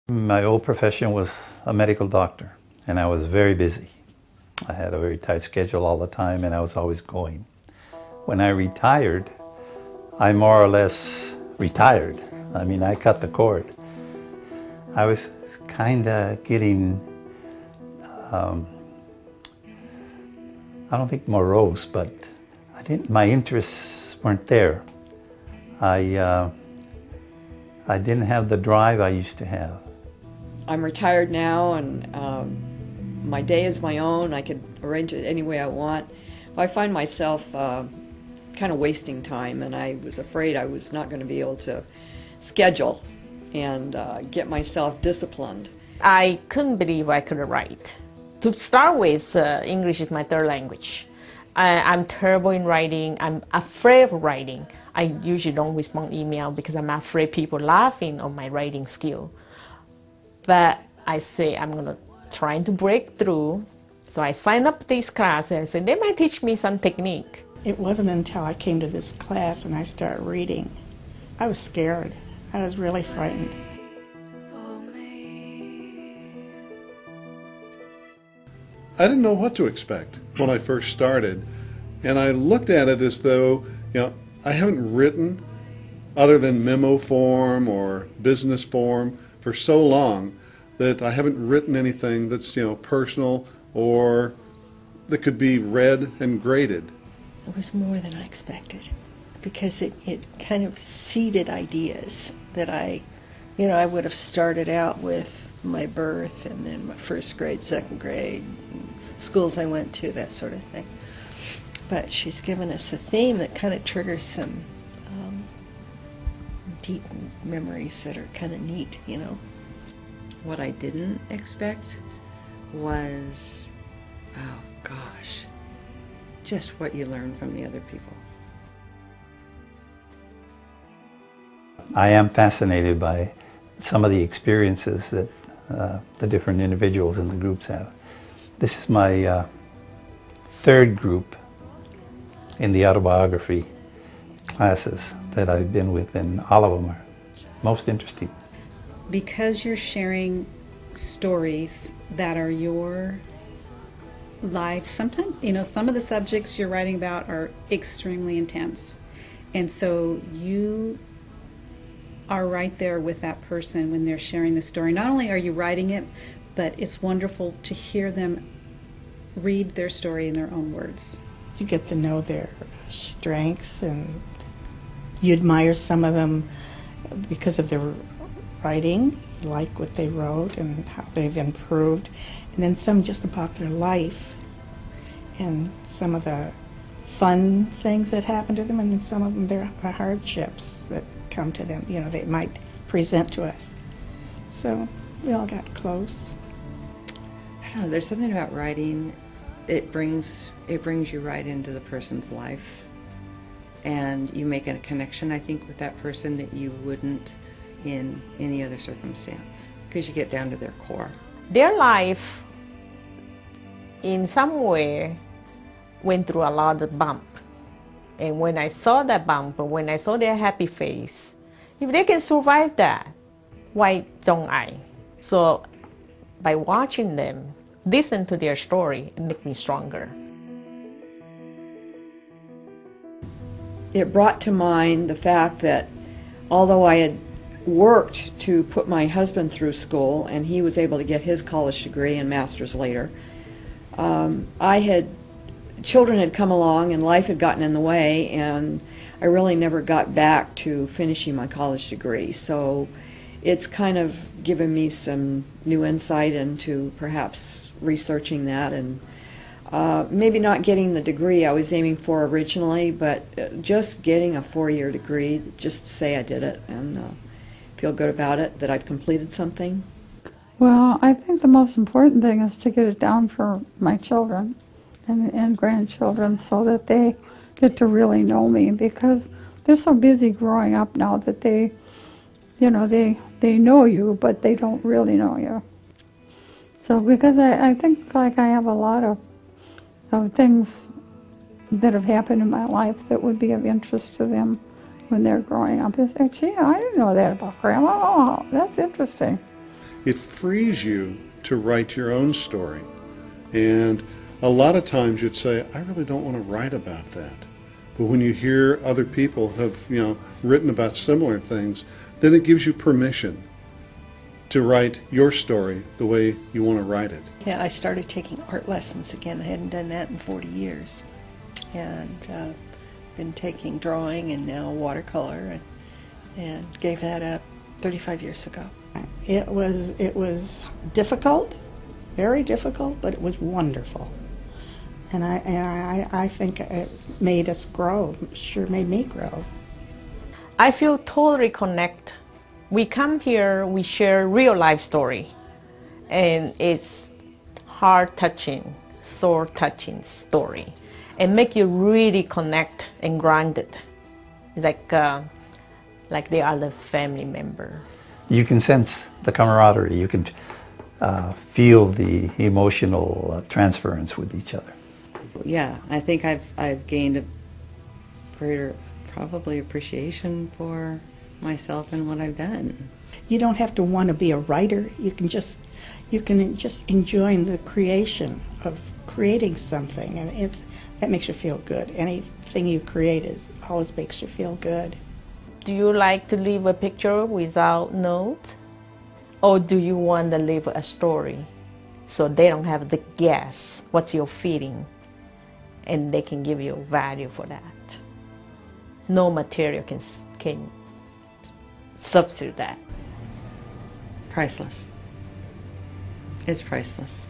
My old profession was a medical doctor, and I was very busy. I had a very tight schedule all the time, and I was always going. When I retired, I more or less retired. I mean, I cut the cord. I was kind of getting, I don't think morose, but my interests weren't there. I didn't have the drive I used to have. I'm retired now, and my day is my own. I could arrange it any way I want. I find myself kind of wasting time, and I was afraid I was not going to be able to schedule and get myself disciplined. I couldn't believe I could write. To start with, English is my third language. I'm terrible in writing. I'm afraid of writing. I usually don't respond email because I'm afraid people laughing on my writing skill. But I say I'm going to try to break through. So I signed up these classes and said they might teach me some technique. It wasn't until I came to this class and I started reading. I was scared. I was really frightened. I didn't know what to expect when I first started, and I looked at it as though, I haven't written other than memo form or business form for so long that I haven't written anything that's, personal or that could be read and graded. It was more than I expected because it kind of seeded ideas that I would have started out with my birth and then my first grade, second grade, schools I went to, that sort of thing. But she's given us a theme that kind of triggers some deep memories that are kind of neat, What I didn't expect was, oh gosh, just what you learn from the other people. I am fascinated by some of the experiences that the different individuals in the groups have. This is my third group in the autobiography classes that I've been with, and all of them are most interesting. Because you're sharing stories that are your life, sometimes, some of the subjects you're writing about are extremely intense. And so you are right there with that person when they're sharing the story. Not only are you writing it, but it's wonderful to hear them read their story in their own words. You get to know their strengths, and you admire some of them because of their writing. You like what they wrote and how they've improved. And then some just about their life and some of the fun things that happen to them, and then some of them their hardships that come to them, they might present to us. So we all got close. I don't know, there's something about writing, it brings you right into the person's life, and you make a connection, I think, with that person that you wouldn't in any other circumstance, because you get down to their core. Their life, in some way, went through a lot of bump. And when I saw that bump, when I saw their happy face, if they can survive that, why don't I? So by watching them, listen to their story, it makes me stronger. It brought to mind the fact that although I had worked to put my husband through school and he was able to get his college degree and master's later, children had come along and life had gotten in the way, and I really never got back to finishing my college degree. So it's kind of given me some new insight into perhaps researching that, and maybe not getting the degree I was aiming for originally, but just getting a 4-year degree, just to say I did it and feel good about it, that I've completed something. Well, I think the most important thing is to get it down for my children and grandchildren so that they get to really know me, because they're so busy growing up now that they know you, but they don't really know you. So because I think like I have a lot of things that have happened in my life that would be of interest to them when they're growing up. They say, gee, I didn't know that about Grandma. Oh, that's interesting. it frees you to write your own story. And a lot of times you'd say, I really don't want to write about that. But when you hear other people have, written about similar things, then it gives you permission to write your story the way you want to write it. Yeah, I started taking art lessons again. I hadn't done that in 40 years. And been taking drawing and now watercolor, and gave that up 35 years ago. It was difficult, very difficult, but it was wonderful. And I think it made us grow. Sure made me grow. I feel totally connect. We come here, we share real life story, and it's heart touching, soul touching story, and make you really connect and grounded. It's like they are the family member. You can sense the camaraderie. You can feel the emotional transference with each other. Yeah, I think I've gained a greater probably appreciation for myself and what I've done. You don't have to want to be a writer. You can just enjoy the creation of creating something, and that makes you feel good. Anything you create always makes you feel good. Do you like to leave a picture without notes? Or do you want to leave a story so they don't have to guess what you're feeling, and they can give you value for that? No material can substitute that. Priceless. It's priceless.